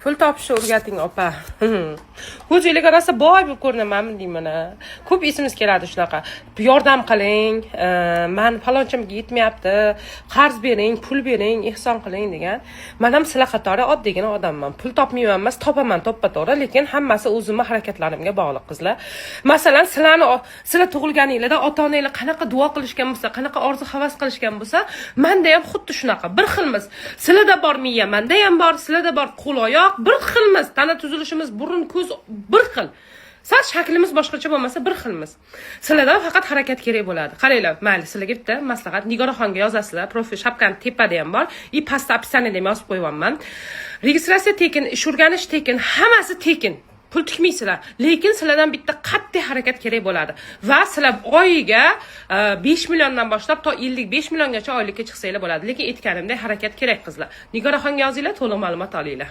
Pul topishni o'rgating, opa. Xo'jalik rosa boy bo'lib ko'rinamanmi deyman. Ko'p esimiz keladi shunaqa. Yordam qiling, men falonchimga yetmayapti, qarz bering, pul bering, ehson qiling degan. Men ham sizlar qatori oddiygina odamman. Pul topmayman emas, topaman to'ppa-to'g'ri, lekin hammasi o'zimning harakatlarimga bog'liq qizlar. Masalan, sizlar tug'ilganingizda ota-onanglar qanaqa duo qilishgan bo'lsa, qanaqa orzu havas qilishgan bo'lsa, menda ham xuddi shunaqa. Bir xilmiz. Sizlarda bor miya, menda ham bor, sizlarda bor qo'l oyoq, bir xilmiz. Tana tuzilishimiz, burun, ko'z bir xil. Sal shaklimiz boshqacha bo'lmasa bir xilmiz. Sizlarda faqat harakat kerak bo'ladi. Qaranglar, mayli, sizlarga bitta maslahat. Nigoraxonga yozasizlar, profil shapkani tepada ham bor. Pastda opisaniyada ham yozib qo'yibman. Registratsiya tekin, ish o'rganish tekin, hammasi tekin. Pul tikmaysizlar, lekin sizlardan bitta qat'iy harakat kerak bo'ladi. Va sizlar oyiga 5 milliondan boshlab to 55 milliongacha oylikka chiqsanglar bo'ladi. Lekin aytganimdek harakat kerak qizlar. Nigoraxonga yozinglar, to'liq ma'lumot olinglar.